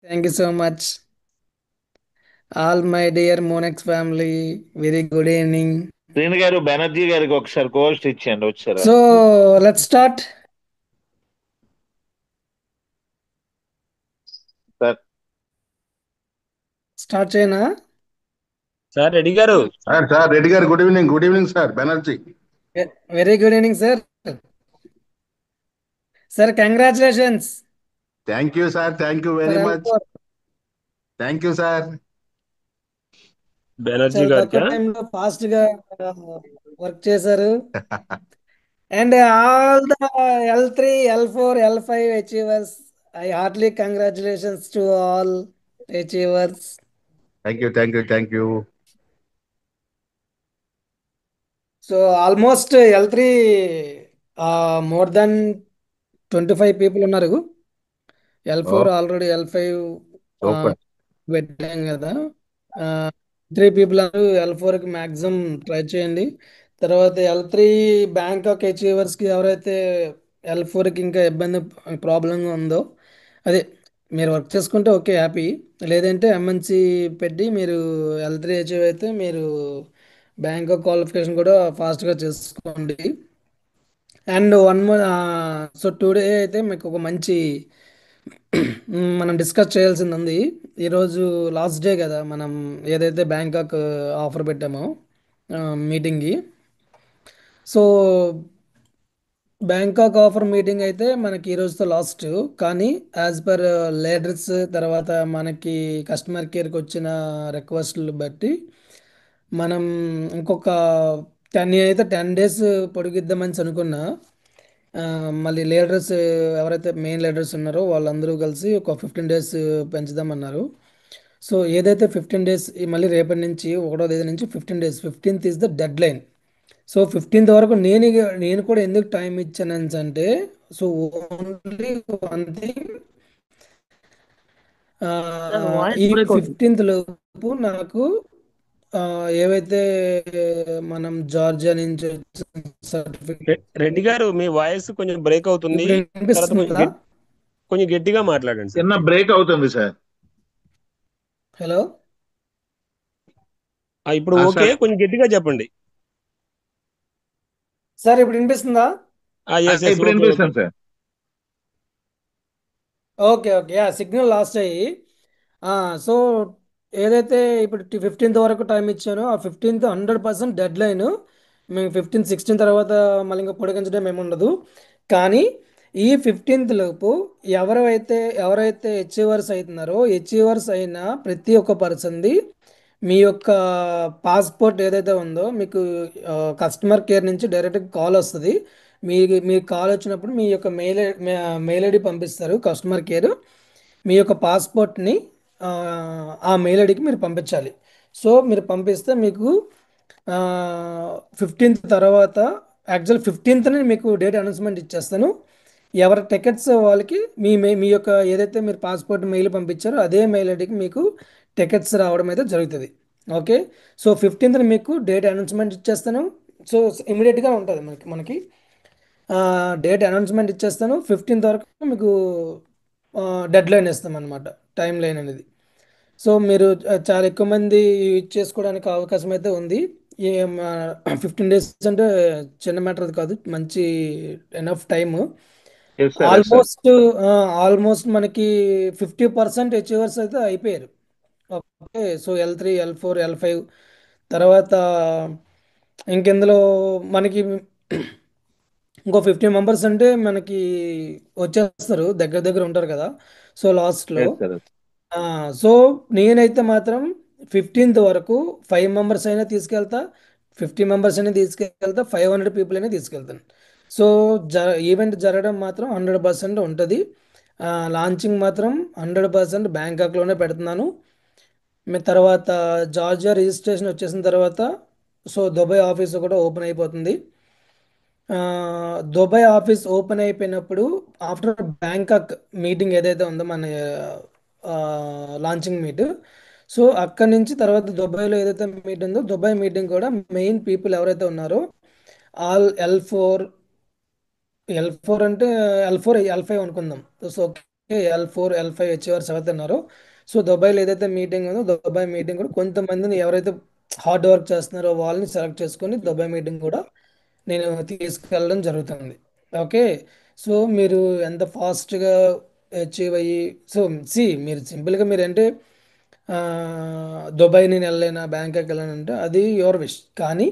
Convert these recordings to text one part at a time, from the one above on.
Thank you so much. All my dear Monex family, very good evening. Srinu గారు బెనర్జీ గారికి ఒకసారి Coast ఇచ్చేయండి వచ్చారా. So let's start. Sir Start China. Sir Reddy గారు. Sir Reddy గారు good evening sir Banerjee. Very good evening, sir. Sir, congratulations. Thank you sir, thank you For very much. L4. Thank you sir. Banerjee చాలా గారికా? తక్కువ టైంలో ఫాస్ట్ గా work చేశారు. And all the L3, L4, L5 achievers, I heartily congratulations to all achievers. Thank you. So almost L3 more than 25 people ఉన్నారు. L4 already L5 super. పెట్టాం కదా. 3 people L4కి maximum try చేయండి. తర్వాత L3 బ్యాంకాక్ అచీవర్స్కి ఎవరైతే L4కి ఇంకా ఇబ్బంది ప్రాబ్లంగా ఉందో అదే మీరు వర్క్ చేసుకుంటే ఓకే హ్యాపీ, లేదంటే ఎంఎన్సి పెట్టి మీరు L3 అచీవ్ అయితే మీరు బ్యాంకాక్ క్వాలిఫికేషన్ కూడా ఫాస్ట్గా చేసుకోండి. And one more, so today అయితే మీకు ఒక మంచి మనం డిస్కస్ చేయాల్సింది ఉంది. ఈరోజు లాస్ట్ డే కదా, మనం ఏదైతే బ్యాంకాక్ ఆఫర్ పెట్టామో మీటింగ్కి. సో బ్యాంకాక్ ఆఫర్ మీటింగ్ అయితే మనకి ఈ రోజుతో లాస్ట్. కానీ యాజ్ పర్ లీడర్స్ తర్వాత మనకి కస్టమర్ కేర్కి వచ్చిన రిక్వెస్ట్లు బట్టి మనం ఇంకొక 10 days పొడిగిద్దామని అనుకున్నా. మళ్ళీ లీడర్స్ ఎవరైతే మెయిన్ లీడర్స్ ఉన్నారో వాళ్ళందరూ కలిసి ఒక 15 days పెంచుదామన్నారు. సో ఏదైతే 15 days, మళ్ళీ రేపటి నుంచి 1వ తేదీ నుంచి 15 days, 15th is the dead line. So 15th వరకు నేను కూడా ఎందుకు టైం ఇచ్చానని అంటే, so only one thing, voice ఈ బ్రేక్ అవుతుంది. 15th లోపు నాకు ఏవైతే మనం జార్జియా నుంచి సర్టిఫికేట్. రెడ్డి గారు మీ వాయిస్ కొంచెం బ్రేక్ అవుతుంది. ఇప్పుడు తర్వాత వినిపిస్తుందా? కొంచెం గట్టిగా మాట్లాడండి సార్. చిన్న బ్రేక్ అవుతుంది సార్. హలో ఇప్పుడు ఓకే, సార్ కొంచెం గట్టిగా చెప్పండి. సార్, ఇప్పుడు వినిపిస్తుందా? ఇప్పుడు వినిపిస్తుంది sir. Okay okay, signal last అయ్యి. సో ఏదైతే ఇప్పుడు 15th వరకు టైం ఇచ్చానో ఆ 15th 100% డెడ్ లైన్. మేము 15, 16 తర్వాత మళ్ళీ ఇంకా పొడిగించడం ఏమి ఉండదు. కానీ ఈ 15th లోపు ఎవరైతే అచీవర్స్ అవుతున్నారో, అచీవర్స్ అయిన ప్రతి ఒక్క పర్సన్ది మీ యొక్క పాస్పోర్ట్ ఏదైతే ఉందో మీకు కస్టమర్ కేర్ నుంచి డైరెక్ట్గా కాల్ వస్తుంది. మీ కాల్ వచ్చినప్పుడు మీ యొక్క మెయిల్ ఐడి పంపిస్తారు కస్టమర్ కేర్. మీ యొక్క పాస్పోర్ట్ని ఆ మెయిల్ ఐడికి మీరు పంపించాలి. సో మీరు పంపిస్తే మీకు 15th తర్వాత, యాక్చువల్ 15th మీకు డేట్ అనౌన్స్మెంట్ ఇచ్చేస్తాను. ఎవరి టికెట్స్ వాళ్ళకి మీ యొక్క ఏదైతే మీరు పాస్పోర్ట్ మెయిల్ పంపించారో అదే మెయిల్ ఐడికి మీకు టికెట్స్ రావడం అయితే జరుగుతుంది. ఓకే. సో 15th మీకు డేట్ అనౌన్స్మెంట్ ఇచ్చేస్తాను. సో ఇమీడియట్గా ఉంటుంది మనకి డేట్ అనౌన్స్మెంట్ ఇచ్చేస్తాను. 15th వరకు మీకు డెడ్ లైన్ ఇస్తాం అనమాట, టైం లైన్ అనేది. సో మీరు చాలా ఎక్కువ మంది యూజ్ చేసుకోవడానికి అవకాశం అయితే ఉంది. 15 days అంటే చిన్న మ్యాటర్ కాదు, మంచి enough time. Yes sir, yes sir. Almost మనకి 50% అచీవర్స్ అయితే అయిపోయారు. Okay. So L3, L4, L5 తర్వాత ఇంకెందులో మనకి ఇంకో 50 మెంబర్స్ అంటే మనకి వచ్చేస్తారు, దగ్గర దగ్గర ఉంటారు కదా. సో లాస్ట్లో ఎస్ సార్. సో నేనైతే మాత్రం 15th వరకు 5 మెంబర్స్ అయినా తీసుకెళ్తా, 50 మెంబర్స్ అయినా తీసుకెళ్తా, 500 people అయినా తీసుకెళ్తాను. సో ఈవెంట్ జరగడం మాత్రం 100% ఉంటుంది. లాంచింగ్ మాత్రం 100% బ్యాంకాక్లోనే పెడుతున్నాను. తర్వాత జార్జియా రిజిస్ట్రేషన్ వచ్చేసిన తర్వాత సో దుబాయ్ ఆఫీస్ కూడా ఓపెన్ అయిపోతుంది. దుబాయ్ ఆఫీస్ ఓపెన్ అయిపోయినప్పుడు ఆఫ్టర్ బ్యాంకాక్ మీటింగ్ ఏదైతే ఉందో మన లాంచింగ్ మీట్, సో అక్కడి నుంచి తర్వాత దుబాయ్లో ఏదైతే మీట్ ఉందో దుబాయ్ మీటింగ్ కూడా మెయిన్ పీపుల్ ఎవరైతే ఉన్నారో L4 అంటే L4 L5 అనుకుందాం. సో L4 L5 హెచ్ఆర్స్ ఎవరైతే ఉన్నారో, సో దుబాయ్లో ఏదైతే మీటింగ్ ఉందో దుబాయ్ మీటింగ్ కూడా కొంతమందిని ఎవరైతే హార్డ్ వర్క్ చేస్తున్నారో వాళ్ళని సెలెక్ట్ చేసుకొని దుబాయ్ మీటింగ్ కూడా నేను తీసుకెళ్ళడం జరుగుతుంది. ఓకే. సో మీరు ఎంత ఫాస్ట్గా అచీవ్ అయ్యి, సో మీరు సింపుల్గా మీరు అంటే దుబాయ్ నేను వెళ్ళలేనా బ్యాంకాక్ వెళ్ళానంటే అది యువర్ విష్. కానీ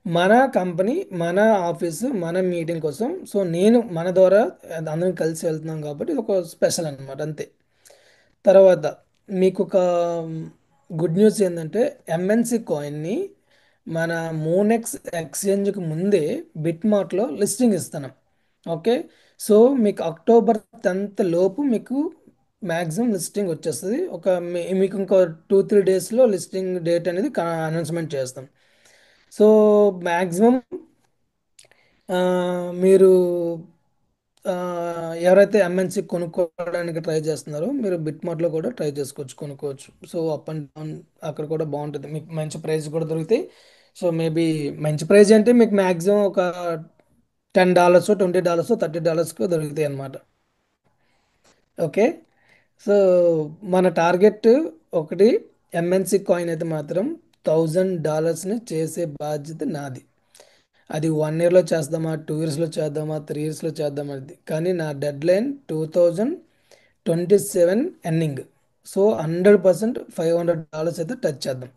మన కంపెనీ మన ఆఫీసు మన మీటింగ్ కోసం, సో నేను మన ద్వారా అందరం కలిసి వెళ్తున్నాం కాబట్టి ఇది ఒక స్పెషల్ అనమాట అంతే. తర్వాత మీకు ఒక గుడ్ న్యూస్ ఏంటంటే ఎంఎన్సి కాయిన్ని మన మోనెక్స్ ఎక్స్చేంజ్కి ముందే బిట్మార్ట్లో లిస్టింగ్ ఇస్తున్నాం. ఓకే. సో మీకు అక్టోబర్ 10th లోపు మీకు మ్యాక్సిమం లిస్టింగ్ వచ్చేస్తుంది. మీకు ఇంకో 2-3 డేస్లో లిస్టింగ్ డేట్ అనేది అనౌన్స్మెంట్ చేస్తాం. సో మ్యాక్సిమం మీరు ఆ, ఎవరైతే ఎంఎన్సి కొనుక్కోవడానికి ట్రై చేస్తున్నారో మీరు బిట్మార్ట్లో కూడా ట్రై చేసుకోవచ్చు, కొనుక్కోవచ్చు. సో అప్ అండ్ డౌన్ అక్కడ కూడా బాగుంటుంది, మీకు మంచి ప్రైస్ కూడా దొరుకుతాయి. సో మేబీ మంచి ప్రైస్ అంటే మీకు మ్యాక్సిమం ఒక $10, $20, $30కు దొరుకుతాయి అన్నమాట. ఓకే. సో మన టార్గెట్ ఒకటి, ఎంఎన్సి కాయిన్ అయితే మాత్రం $1000ని చేసే బాధ్యత నాది. అది 1 ఇయర్లో చేద్దామా, 2 ఇయర్స్లో చేద్దామా, 3 ఇయర్స్లో చేద్దామా అది, కానీ నా డెడ్ లైన్ 2027 ఎండింగ్. సో 100% $500 అయితే టచ్ చేద్దాం.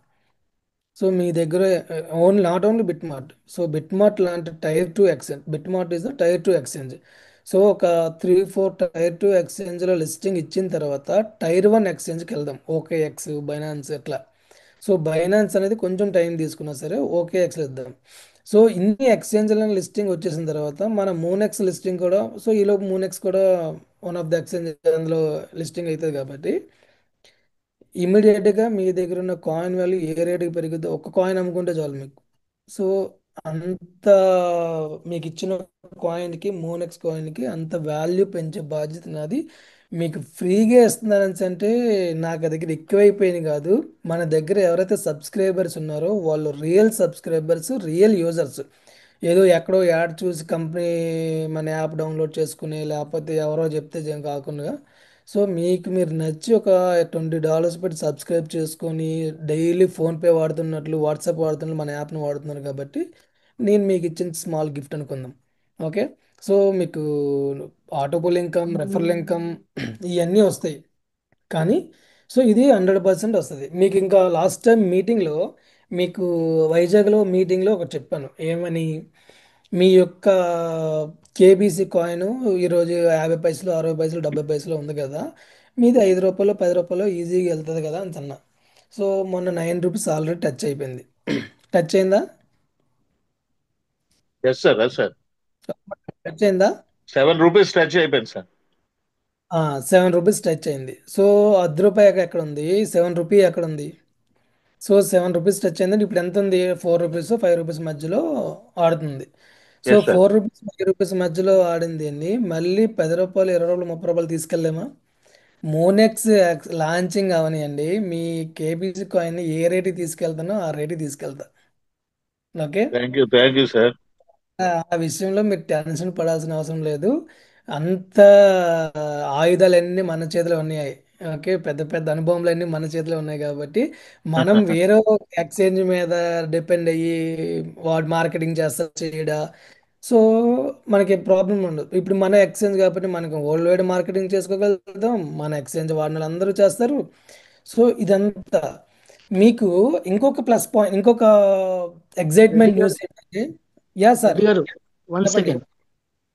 సో మీ దగ్గర not only BitMart, so BitMart లాంటి tier 2 exchange, BitMart is the tier 2 exchange. So ఒక 3-4 టైర్ 2 ఎక్స్చేంజ్లో లిస్టింగ్ ఇచ్చిన తర్వాత టైర్ 1 ఎక్స్చేంజ్కి వెళ్దాం, OKX, బైనాన్స్ ఎట్లా. సో బైనాన్స్ అనేది కొంచెం టైం తీసుకున్నా సరే OKX ఇద్దాం. సో ఇన్ని ఎక్స్చేంజ్లను లిస్టింగ్ వచ్చేసిన తర్వాత మన మోనెక్స్ లిస్టింగ్ కూడా, సో ఈలోపు మోనెక్స్ కూడా వన్ ఆఫ్ ద ఎక్స్చేంజ్ అందులో లిస్టింగ్ అవుతుంది కాబట్టి ఇమీడియట్గా మీ దగ్గర ఉన్న కాయిన్ వాల్యూ ఏ రేటుకి పెరుగుద్దో ఒక్క కాయిన్ అమ్ముకుంటే చాలు మీకు. సో అంత మీకు ఇచ్చిన కాయిన్కి, మోనెక్స్ కాయిన్కి అంత వాల్యూ పెంచే బాధ్యత నాది. మీకు ఫ్రీగా ఇస్తున్నారని అంటే నాకు దగ్గర ఎక్కువైపోయింది కాదు. మన దగ్గర ఎవరైతే సబ్స్క్రైబర్స్ ఉన్నారో వాళ్ళు రియల్ సబ్స్క్రైబర్స్, రియల్ యూజర్స్. ఏదో ఎక్కడో యాడ్ చూసి కంపెనీ మన యాప్ డౌన్లోడ్ చేసుకుని లేకపోతే ఎవరో చెప్తే కాకుండా, సో మీకు మీరు నచ్చి ఒక $20 పెట్టి సబ్స్క్రైబ్ చేసుకొని డైలీ ఫోన్పే వాడుతున్నట్లు, వాట్సాప్ వాడుతున్నట్లు మన యాప్ని వాడుతున్నారు కాబట్టి నేను మీకు ఇచ్చిన స్మాల్ గిఫ్ట్ అనుకుందాం. ఓకే. సో మీకు ఆటోపుల్ ఇన్కమ్, రెఫరల్ ఇన్కమ్ ఇవన్నీ వస్తాయి. కానీ సో ఇది 100% వస్తుంది మీకు. ఇంకా లాస్ట్ టైం మీటింగ్లో మీకు వైజాగ్లో మీటింగ్లో ఒకటి చెప్పాను ఏమని, మీ యొక్క కేబీసీ కాయిన్ ఈరోజు 50 పైసలు, 60 పైసలు, 70 పైసలు ఉంది కదా, మీది ₹5, ₹10 ఈజీగా వెళ్తుంది కదా అని అన్నా. సో మొన్న ₹9 ఆల్రెడీ టచ్ అయిపోయింది. టచ్ అయిందా? Yes sir, yes sir. Touch అయిందా? ₹7 టచ్ అయిపోయింది సార్. ₹7 టచ్ అయింది. సో ₹10 ఎక్కడ ఉంది, ₹7 ఎక్కడ ఉంది? సో ₹7 టచ్ అయిందంటే ఇప్పుడు ఎంత ఉంది, ₹4, ₹5 మధ్యలో ఆడుతుంది. So yes sir. ₹4, ₹5 మధ్యలో ఆడింది అండి. మళ్ళీ ₹10, ₹20, ₹30 తీసుకెళ్ళామా? మోనెక్స్ లాంచింగ్ అవనియండి, మీ కేబీసీ కాయిన్ ఏ రేటుకి తీసుకెళ్తానో ఆ రేటుకి తీసుకెళ్తా. ఓకే. Thank you sir. ఆ విషయంలో మీరు టెన్షన్ పడాల్సిన అవసరం లేదు. అంత ఆయుధాలన్నీ మన చేతిలో ఉన్నాయి. ఓకే. పెద్ద పెద్ద అనుభవాలన్నీ మన చేతిలో ఉన్నాయి కాబట్టి మనం వేరే ఎక్స్చేంజ్ మీద డిపెండ్ అయ్యి వాడు మార్కెటింగ్ చేస్తా చేయడా, సో మనకి ప్రాబ్లం ఉండదు. ఇప్పుడు మన ఎక్స్చేంజ్ కాబట్టి మనకి వరల్డ్ వైడ్ మార్కెటింగ్ చేసుకోగలుగుతాం, మన ఎక్స్చేంజ్ వాడిన వాళ్ళు అందరూ చేస్తారు. సో ఇదంతా మీకు ఇంకొక ప్లస్ పాయింట్, ఇంకొక రెడ్డి ఎగ్జైట్మెంట్ గారు, న్యూస్ ఏంటంటే, యా సార్ రెడ్డి గారు, వన్ చెప్పండి. సెకండ్.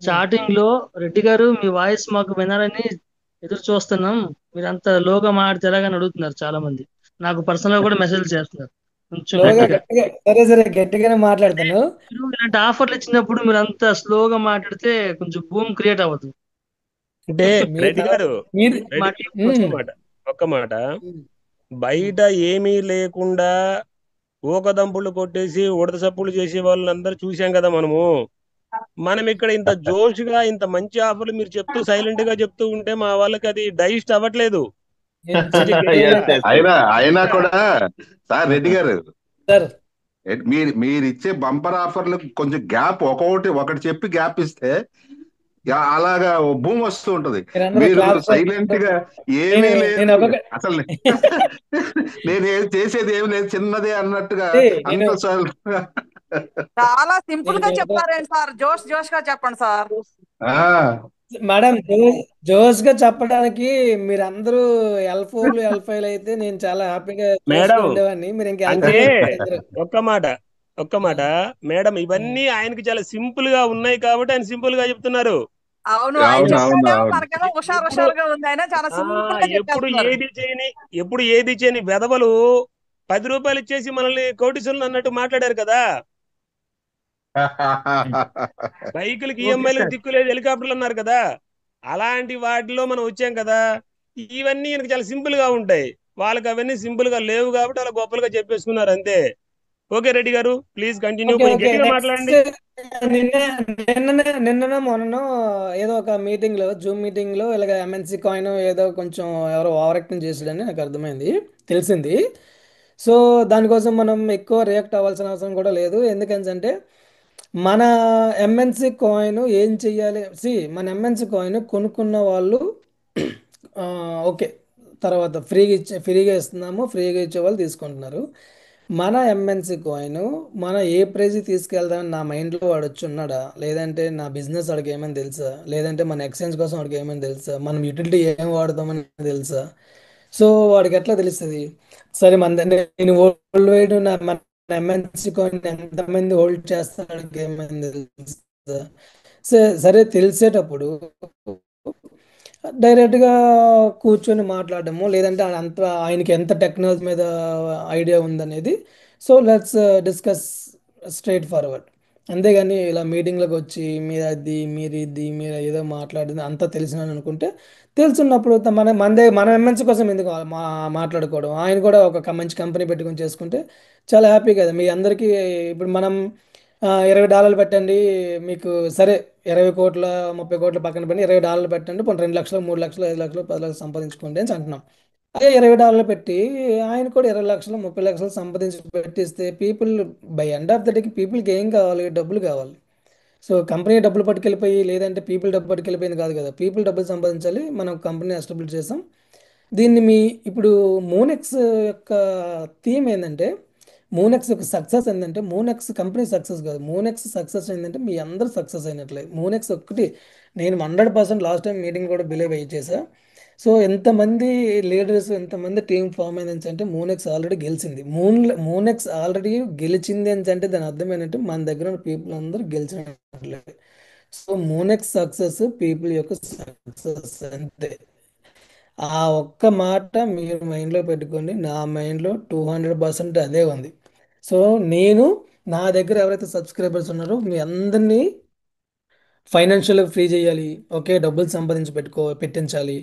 స్టార్టింగ్ లో రెడ్డి గారు మీ వాయిస్ మాకు వినాలని ఎదురు చూస్తున్నాం, మీరు అంత లోగా మాట్లాడితే ఎలాగని అడుగుతున్నారు చాలా మంది. నాకు పర్సనల్ గా కూడా మెసేజ్ చేస్తున్నారు కొంచెం స్లోగా గట్టిగా. గట్టిగా, సరే గట్టిగానే మాట్లాడతాను. మీరు ఇలాంటి ఆఫర్లు ఇచ్చినప్పుడు మీరు అంత స్లోగా మాట్లాడితే కొంచెం భూమి క్రియేట్ అవ్వదు. అంటే మీరు రెడ్డి గారు, మీరు రెడ్డి గారు, మాట్లాడుకోవచ్చు. ఒక్క మాట బయట ఏమీ లేకుండా ఊకదంపులు కొట్టేసి ఉడత సప్పులు చేసే వాళ్ళందరూ చూసాం కదా మనము. మనం ఇక్కడ ఇంత జోష్గా ఇంత మంచి ఆఫర్లు మీరు చెప్తూ సైలెంట్ గా చెప్తూ ఉంటే మా వాళ్ళకి అది డైజెస్ట్ అవ్వట్లేదు. నేను కొంచెం చెప్పేది Yes, yes, yes. అయినా కూడా సార్ రెడ్డి గారు, సార్ మీరు ఇచ్చే బంపర్ ఆఫర్లు కొంచెం గ్యాప్ ఒకటి చెప్పి గ్యాప్ ఇస్తే అలాగా ఓ భూమి వస్తూ ఉంటది. మీరందరూ మీరు క్లాప్స్ సైలెంట్ గా నేను ఏమీ నేను లేదు ఒక్కొక్క అసలు. నేను చేసేది ఏమి లేదు, చిన్నదే అన్నట్టుగా నేను అంత సార్. చాలా సింపుల్ గా నేను చెప్తారేంటి సార్? జోష్ జోష్ గా చెప్పండి సార్. ఆ మేడం జోస్ గా చెప్పడానికి మీరందరూ L4లు L5లు అయితే నేను చాలా హ్యాపీగా జోష్గా మేడం ఉండేవాడిని. మీరు ఇంకా అంటే L3 అందరూ. ఒక్క మాట ఒక్క మాట మేడం, ఇవన్నీ ఆయనకి చాలా సింపుల్ గా ఉన్నాయి కాబట్టి ఆయన సింపుల్ గా చెప్తున్నారు. అవును, ఆయన అవును అవును చెప్పాడేమో అవును. మనకేమో హుషారు ఎప్పుడు హుషారుగా ఉంది. ఆయన చాలా ఆ సింపుల్ గా ఎప్పుడు చెప్పేస్తున్నారు. ఏది చేయని వెధవలు 10 రూపాయలు ఇచ్చేసి మనల్ని కోటీశ్వరులు అన్నట్టు మాట్లాడారు కదా. బైకులకి ఓకే ఈఎంఐలకు సార్. దిక్కులేదు, హెలికాప్టర్లు అన్నారు కదా. అలాంటి వాటిలో మనం వచ్చాం కదా. ఇవన్నీ ఈయనకి చాలా సింపుల్ గా ఉంటాయి, వాళ్ళకి అవన్నీ సింపుల్ గా లేవు కాబట్టి అలా గొప్పలుగా చెప్పేసుకున్నారు అంతే. ఓకే రెడ్డి గారు, ప్లీజ్ కంటిన్యూ, ఓకే కొంచెం ఓకే గట్టిగా నెక్స్ట్ మాట్లాడండి. నిన్న నిన్ననో మొన్ననో ఏదో ఒక మీటింగ్ లో జూమ్ మీటింగ్ లో ఇలాగ MNC కాయిన్ ఏదో కొంచెం ఎవరో ఓవర్ యాక్టింగ్ చేసాడని నాకు అర్థమైంది, తెలిసింది. సో దానికోసం మనం ఎక్కువ రియాక్ట్ అవ్వాల్సిన అవసరం కూడా లేదు. ఎందుకంటే మన ఎంఎన్సి కాయిన్ ఏం చెయ్యాలి, మన ఎంఎన్సి కాయిన్ కొనుక్కున్న వాళ్ళు ఆ, ఓకే, తర్వాత ఫ్రీగా ఇస్తున్నాము, ఫ్రీగా ఇచ్చే వాళ్ళు తీసుకుంటున్నారు. మన ఎంఎన్సి కాయిన్ మన ఏ ప్రైజ్ తీసుకెళ్దామని నా మైండ్లో వాడు వచ్చి ఉన్నాడా, లేదంటే నా బిజినెస్ వాడికి ఏమైనా తెలుసా, లేదంటే మన ఎక్స్చేంజ్ కోసం వాడికి ఏమైనా తెలుసా, మనం యూటిలిటీ ఏం వాడదామని తెలుసా. సో వాడికి ఎట్లా తెలుస్తుంది? సరే నేను వరల్డ్ వైడ్ మన ఎంఎన్సి కాయిన్ ఎంతమంది హోల్డ్ చేస్తాడు ఏమైంది తెలుసా. సరే తెలిసేటప్పుడు డైరెక్ట్గా కూర్చొని మాట్లాడడము, లేదంటే ఆయనకి ఎంత టెక్నాలజీ మీద ఐడియా ఉందనేది. So let's discuss straight forward. అంతేగాని ఇలా మీటింగ్లోకి వచ్చి మీరు అది మీరు ఇది మీరు ఏదో మాట్లాడింది అంతా తెలిసిన అనుకుంటే, తెలుసున్నప్పుడు మన ఎంఎన్సీ కోసం ఎందుకు మాట్లాడుకోవడం, ఆయన కూడా ఒక మంచి కంపెనీ పెట్టుకొని చేసుకుంటే చాలా హ్యాపీ కదా మీ అందరికీ. ఇప్పుడు మనం $20 పెట్టండి మీకు, సరే 20 కోట్ల 30 కోట్ల పక్కన పెట్టి $20 పెట్టండి, పోనీ 2 లక్షలు 3 లక్షలు 5 లక్షలు 10 లక్షలు సంపాదించుకోండి అని అంటున్నాం. అదే $20 పెట్టి ఆయన కూడా 20 లక్షలు 30 లక్షలు సంపాదించి పెట్టిస్తే people, by end of the డేకి పీపుల్కి ఏం కావాలి? డబ్బులు కావాలి. సో కంపెనీ డబ్బులు పట్టుకెళ్ళిపోయి, లేదంటే పీపుల్ డబ్బు పట్టుకెళ్ళిపోయింది కాదు కదా, పీపుల్ డబ్బులు సంపాదించాలి. మనం కంపెనీ ఎస్టాబ్లిష్ చేసాం దీన్ని. ఇప్పుడు మూనెక్స్ యొక్క థీమ్ ఏంటంటే, మూనెక్స్ యొక్క సక్సెస్ ఏంటంటే, మూనెక్స్ కంపెనీ సక్సెస్ కాదు, మూనెక్స్ సక్సెస్ ఏంటంటే మీ అందరూ సక్సెస్ అయినట్లే. మూనెక్స్ ఒక్కటి నేను 100% లాస్ట్ టైం మీటింగ్ కూడా బిలీవ్ అయ్యి చేశా. సో ఎంతమంది లీడర్స్ ఎంతమంది టీం ఫామ్ అయింది అంటే మూనెక్స్ ఆల్రెడీ గెలిచింది. మూనెక్స్ ఆల్రెడీ గెలిచింది అని అంటే దాని అర్థం ఏంటంటే మన దగ్గర ఉన్న పీపుల్ అందరూ గెలిచినట్లే. సో మూనెక్స్ సక్సెస్ పీపుల్ యొక్క సక్సెస్ అంతే. ఆ ఒక్క మాట మీరు మైండ్లో పెట్టుకోండి. నా మైండ్లో 200% అదే ఉంది. సో నేను నా దగ్గర ఎవరైతే సబ్స్క్రైబర్స్ ఉన్నారో మీ అందరినీ ఫైనాన్షియల్గా ఫ్రీ చేయాలి. ఓకే, డబ్బులు సంపాదించి పెట్టించాలి.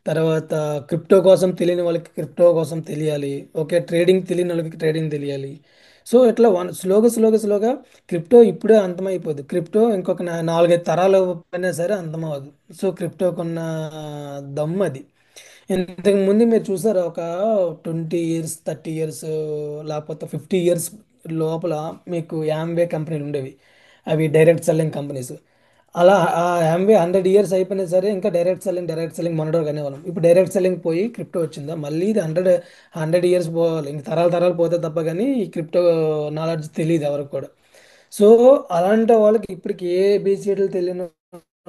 తర్వాత క్రిప్టో కోసం తెలియని వాళ్ళకి క్రిప్టో కోసం తెలియాలి. ఓకే, ట్రేడింగ్ తెలియని వాళ్ళకి ట్రేడింగ్ తెలియాలి. సో ఇట్లా స్లోగా క్రిప్టో ఇప్పుడే అంతమైపోద్ది. క్రిప్టో ఇంకొక 4-5 తరాలు అయినా సరే అంతమవ్వదు. సో క్రిప్టోకున్న దమ్ అది. ఇంతకు ముందు మీరు చూసారు ఒక 20 years 30 years లేకపోతే 50 years లోపల మీకు యామ్వే కంపెనీలు ఉండేవి. అవి డైరెక్ట్ సెల్లింగ్ కంపెనీస్. అలా ఆ యామ్వే 100 years అయిపోయినా సరే ఇంకా డైరెక్ట్ సెల్లింగ్ మొన్నటి అనేవాళ్ళం. ఇప్పుడు డైరెక్ట్ సెల్లింగ్ పోయి క్రిప్టో వచ్చిందా, మళ్ళీ ఇది 100 years పోవాలి, ఇంక తరాలు పోతే తప్ప కానీ ఈ క్రిప్టో నాలెడ్జ్ తెలియదు ఎవరికి కూడా. సో అలాంటి వాళ్ళకి ఇప్పటికి ఏబిసిడీలు తెలియని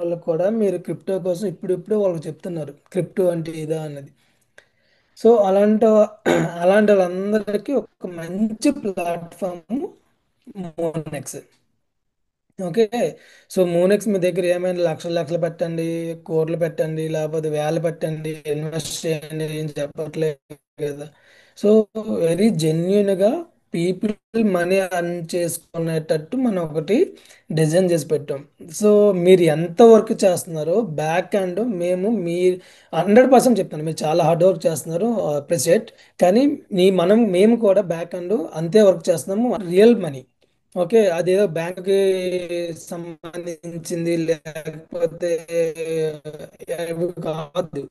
వాళ్ళకి కూడా మీరు క్రిప్టో కోసం ఇప్పుడిప్పుడే వాళ్ళకి చెప్తున్నారు క్రిప్టో అంటే ఇదా అన్నది. సో అలాంటి వాళ్ళందరికీ ఒక మంచి platform Monex. Okay, so Monex మీ దగ్గర ఏమైనా లక్షలు లక్షలు పెట్టండి, కోట్లు పెట్టండి, లేకపోతే వేలు పెట్టండి, ఇన్వెస్ట్ చేయండి ఏం చెప్పట్లేదు కదా. సో వెరీ జెన్యున్గా పీపుల్ మనీ అర్న్ చేసుకునేటట్టు మనం ఒకటి డిజైన్ చేసి పెట్టాం. సో మీరు ఎంత వర్క్ చేస్తున్నారో బ్యాక్ అండ్ మీ 100% చెప్తాను, మీరు చాలా హార్డ్ వర్క్ చేస్తున్నారు, అప్రిషియేట్. కానీ మేము కూడా బ్యాక్ అండ్ అంతే వర్క్ చేస్తున్నాము, రియల్ మనీ. ఓకే, అదేదో బ్యాంకుకి సంబంధించింది లేకపోతే అవి కాదు.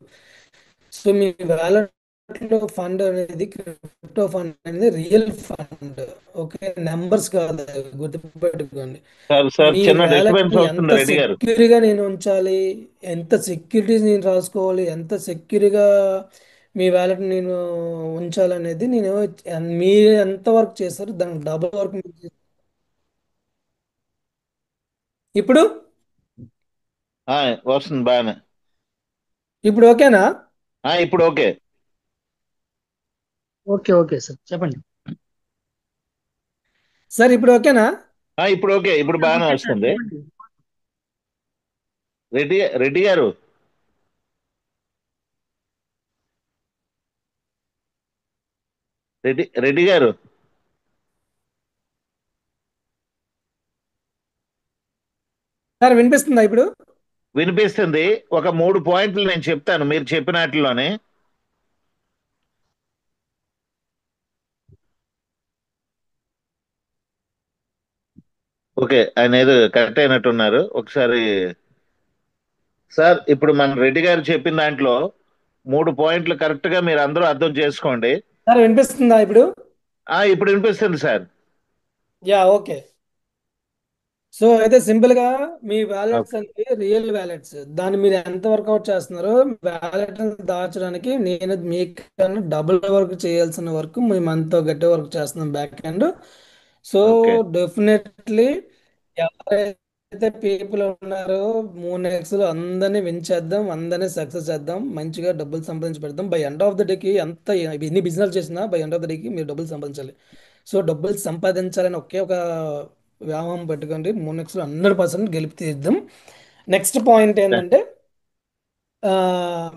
సో మీ వ్యాలెట్ లో ఫండ్ అనేది, క్రిప్టో ఫండ్ అనేది రియల్ ఫండ్. ఓకే, నెంబర్స్ కాదు, గుర్తుపెట్టుకోండి. సార్ సార్, మీ చిన్న వ్యాలెట్ డిస్టర్బెన్స్ ని ఎంత వస్తుంది రెడ్డి గారు. సెక్యూర్గా నేను ఉంచాలి, ఎంత సెక్యూరిటీస్ నేను రాసుకోవాలి, ఎంత సెక్యూర్గా మీ వ్యాలెట్ నేను ఉంచాలనేది నేను, మీరు ఎంత వర్క్ చేస్తారు దానికి డబుల్ వర్క్ ఇప్పుడు. ఆ, వస్తుంది బాగానే. ఇప్పుడు ఓకేనా? ఇప్పుడు ఓకే. ఓకే ఓకే సార్, చెప్పండి. సార్ ఇప్పుడు ఓకేనా? ఇప్పుడు ఓకే, ఇప్పుడు బాగానే ఓకే సార్, వస్తుంది. చెప్పండి. రెడ్డి రెడ్డి గారు, రెడ్డి గారు, సార్ వినిపిస్తుందా ఇప్పుడు? వినిపిస్తుంది. ఒక 3 పాయింట్లు నేను చెప్తాను మీరు చెప్పినట్లోనే. ఓకే, ఆయన ఏదో కరెక్ట్ అయినట్టున్నారు ఒకసారి. సార్, ఇప్పుడు మన రెడ్డి గారు చెప్పిన దాంట్లో 3 పాయింట్లు కరెక్ట్ గా మీరు అందరూ అర్థం చేసుకోండి. సార్ వినిపిస్తుందా ఇప్పుడు? ఇప్పుడు వినిపిస్తుంది సార్. Yeah, okay. సో అయితే సింపుల్ గా మీ వ్యాలెట్స్ ఓకే. అంటే రియల్ వ్యాలెట్స్, దాన్ని మీరు ఎంత వర్కౌట్ చేస్తున్నారో, వ్యాలెట్ దాచడానికి నేను మీకన్నా డబుల్ వర్క్ చేయాల్సిన వర్క్ మేము అంతా గట్టి వర్క్ చేస్తున్నాం back end. So okay. Definitely ఎవరైతే పీపుల్ ఉన్నారో 3 ఎక్స్లు అందరినీ విన్ చేద్దాం, అందరినీ సక్సెస్ చేద్దాం, మంచిగా డబ్బులు సంపాదించి పెడదాం. బై ఎండ్ ఆఫ్ ద డేకి ఎంత ఎన్ని బిజినెస్ చేసినా బై ఎండ్ ఆఫ్ ద డేకి మీరు డబ్బులు సంపాదించాలి. సో డబ్బులు సంపాదించాలని ఒకే ఒక వ్యాయామం పెట్టుకోండి. 3 ఎక్స్లు 100% గెలిపి తీద్దాం. నెక్స్ట్ పాయింట్ ఏంటంటే, ఆ,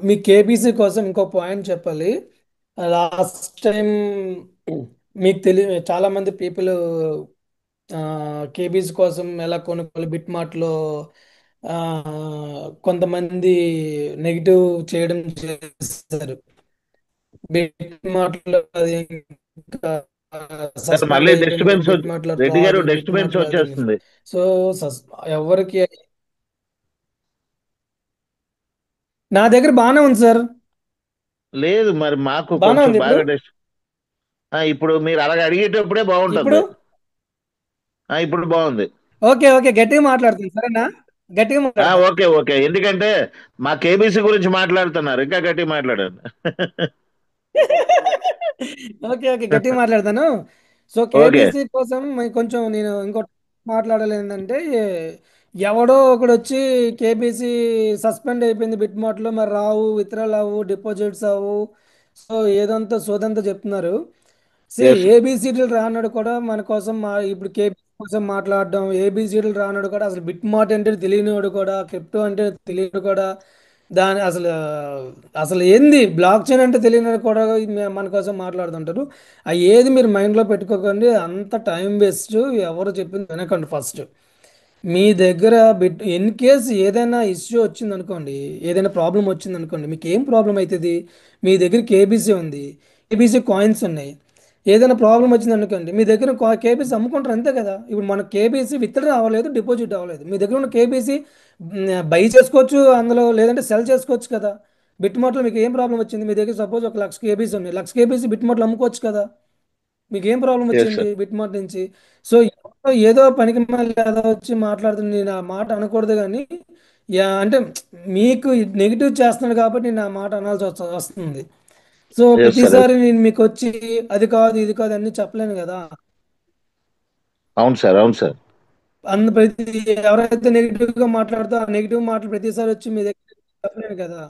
మీ కేబీసీ కోసం ఇంకో పాయింట్ చెప్పాలి. లాస్ట్ టైం మీకు చాలా మంది పీపుల్ కేబీసీ కోసం ఎలా కొనుక్కోవాలి బిట్ మార్ట్లో, కొంతమంది నెగిటివ్ చేయడం చేస్తారు. బిట్ మార్ట్లో అది ఇంకా సార్, సస్పెండ్ మళ్ళీ అయిపోయింది, డిస్టర్బెన్స్ బిట్ మార్ట్లో రెడ్డి గారు, రాదు, బిట్ డిస్టర్బెన్స్ మార్ట్లో అది. వచ్చేస్తుంది. సో ఎవరికి నా దగ్గర బాగానే ఉంది సార్, లేదు మరి మాకు బాగానే కొంచెం ఉంది ఇప్పుడు. బాగా ఇప్పుడు మీరు అలాగ అడిగేటప్పుడే ఇప్పుడు బాగుంటుంది. ఇప్పుడు బాగుంది. ఓకే ఓకే, గట్టిగా మాట్లాడుతుంది సరేనా? గట్టిగా మాట్లాడతా. ఓకే ఓకే, ఎందుకంటే మా కేబీసీ గురించి మాట్లాడుతున్నారు, ఇంకా గట్టిగా మాట్లాడండి. ఓకే ఓకే, గట్టిగా మాట్లాడతాను. So okay. కేబీసీ కోసం కొంచెం నేను ఇంకోటి మాట్లాడాలి ఏంటంటే, ఎవడో ఒకడు వచ్చి కేబీసీ సస్పెండ్ అయిపోయింది బిట్ మార్ట్లో, మరి రావు, విత్డ్రాల్ అవ్వు, డిపాజిట్స్ అవ్వు, సో ఏదంతా సోదంతా చెప్తున్నారు. ఎస్. ఏబిసిడీలు రానాడు కూడా మన కోసం ఇప్పుడు కేబీ కోసం మాట్లాడడం, ఏబిసిడీలు రానాడు కూడా, అసలు బిట్ మార్ట్ అంటే తెలియనివాడు కూడా, క్రిప్టో అంటే తెలియడు కూడా, దాని అసలు అసలు ఏంది బ్లాక్ చైన్ అంటే తెలియనివాడు కూడా మన కోసం మాట్లాడుతుంటారు. ఏది మీరు మైండ్లో పెట్టుకోకండి, అంత టైం వేస్ట్. ఎవరు చెప్పింది వినకండి ఫస్ట్. మీ దగ్గర ఇన్ కేస్ ఏదైనా ఇష్యూ వచ్చింది అనుకోండి, ఏదైనా ప్రాబ్లం వచ్చింది అనుకోండి, మీకు ఏం ప్రాబ్లం అవుతుంది? మీ దగ్గర కేబీసీ ఉంది, కేబీసీ కాయిన్స్ ఉన్నాయి. ఏదైనా ప్రాబ్లం వచ్చింది అనుకోండి, మీ దగ్గర కేబీసీ అమ్ముకుంటారు అంతే కదా. ఇప్పుడు మన కేబీసీ విత్డ్రా అవ్వలేదు, డిపాజిట్ అవ్వలేదు, మీ దగ్గర ఉన్న కేబీసీ బై చేసుకోవచ్చు అందులో, లేదంటే సెల్ చేసుకోవచ్చు కదా. బిట్ మార్ట్లో మీకు ఏం ప్రాబ్లం వచ్చింది? మీ దగ్గర సపోజ్ 1,00,000 కేబీసీ ఉన్నాయి, 1,00,000 కేబీసీ బిట్ మార్ట్లో అమ్ముకోవచ్చు కదా. మీకు ఏం ప్రాబ్లం ఎస్ వచ్చింది సార్. బిట్ మార్ట్ నుంచి? సో ఏదో పనికి మళ్ళీ ఏదో వచ్చి మాట్లాడుతుంది, నేను ఆ మాట అనకూడదు కానీ, అంటే మీకు నెగిటివ్ చేస్తున్నాడు కాబట్టి నేను ఆ మాట అనాల్సి వస్తుంది. So yes sir. ప్రతిసారి నేను మీకు వచ్చి అది కాదు ఇది కాదు అన్ని చెప్పలేను కదా. అవును సార్, అవును సార్. ప్రతి ఎవరైతే నెగిటివ్ గా మాట్లాడుతూ ఆ నెగిటివ్ మాటలు ప్రతిసారి వచ్చి మీ దగ్గర చెప్పలేను కదా.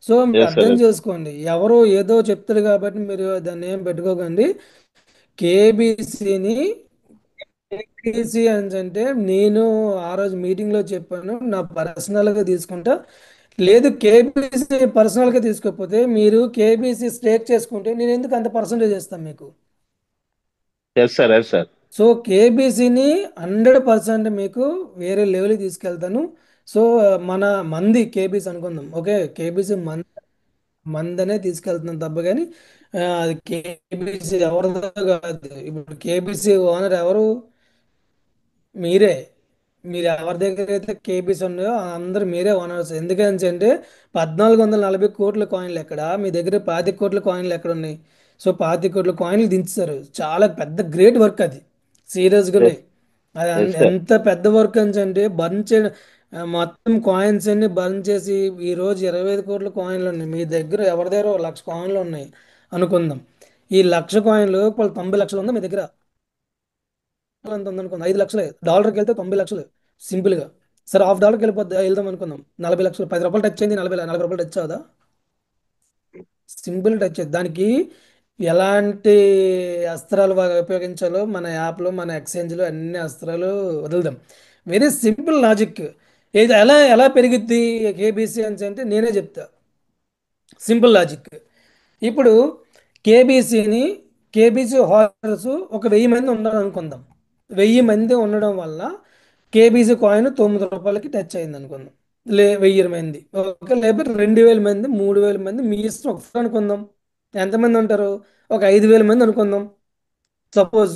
సో మీరు ఎస్ అర్థం సార్. చేసుకోండి, ఎవరో ఏదో చెప్తారు కాబట్టి మీరు దాన్ని ఏం పెట్టుకోకండి. కేబీసీని, కేబీసీ అంటే నేను ఆ రోజు మీటింగ్ లో చెప్పాను, నా పర్సనల్ గా తీసుకుంటా. లేదు కేబీసీ పర్సనల్ గా తీసుకోకపోతే, మీరు కేబీసీ స్టేక్ చేసుకుంటే నేను ఎందుకు అంత పర్సంటేజ్ ఇస్తాను మీకు? Yes sir, yes sir. So కేబీసీని 100% మీకు వేరే లెవెల్కి తీసుకెళ్తాను. సో మన మంది కేబీసీ అనుకుందాం, ఓకే, కేబీసీ మందనే తీసుకెళ్తున్నాం తప్ప కానీ అది కేబీసీ ఎవరిదో కాదు. ఇప్పుడు కేబీసీ ఓనర్ ఎవరు? మీరే. మీరు ఎవరి దగ్గర అయితే కేబీస్ ఉన్నాయో అందరూ మీరే ఓనర్స్. ఎందుకని అంటే 1440 కోట్ల కాయిన్లు ఎక్కడ, మీ దగ్గర 25 కోట్ల కాయిన్లు ఎక్కడ ఉన్నాయి? సో 25 కోట్ల కాయిన్లు దించుతారు. చాలా పెద్ద గ్రేట్ వర్క్ అది, సీరియస్గానే. ఎస్ అది ఎస్ సార్. ఎంత పెద్ద వర్క్ అని అంటే బర్న్ చే మొత్తం కాయిన్స్ అన్ని బర్న్ చేసి ఈ రోజు 25 కోట్ల కాయిన్లు ఉన్నాయి మీ దగ్గర. ఎవరి దగ్గర 1,00,000 కాయిన్లు ఉన్నాయి అనుకుందాం. ఈ 1,00,000 కాయిన్లు ఇప్పుడు 90 లక్షలు ఉందా మీ దగ్గర? అంత ఉందనుకుందాం. 5 లక్షలే డాలర్కి వెళ్తే 90 లక్షలు సింపుల్ గా. సరే $50 వెళ్ళిపోద్ది, వెళ్దాం అనుకుందాం. 40 లక్షలు, 10 రూపాయలు టచ్ అయింది, 40 రూపాయలు టచ్ అవుదా? Simple touch. దానికి ఎలాంటి అస్త్రాలు బాగా ఉపయోగించాలో మన యాప్లో మన ఎక్స్చేంజ్లో అన్ని అస్త్రాలు వదులుదాం. Very simple logic. ఇది ఎలా ఎలా పెరిగిద్ది కేబీసీ అని అంటే నేనే చెప్తా. Simple logic. ఇప్పుడు కేబీసీని కేబీసీ హోల్డర్స్ ఒక 1000 మంది ఉన్నారు అనుకుందాం. 1000 మంది ఉండడం వల్ల కేబీసీ కాయిన్ $9 టచ్ అయింది అనుకుందాం. 1000 మంది ఓకే, లేకపోతే 2000 మంది, 3000 మంది, మీ ఇష్టం. ఒకసారి అనుకుందాం. ఎంతమంది ఉంటారు? ఒక 5000 మంది అనుకుందాం. సపోజ్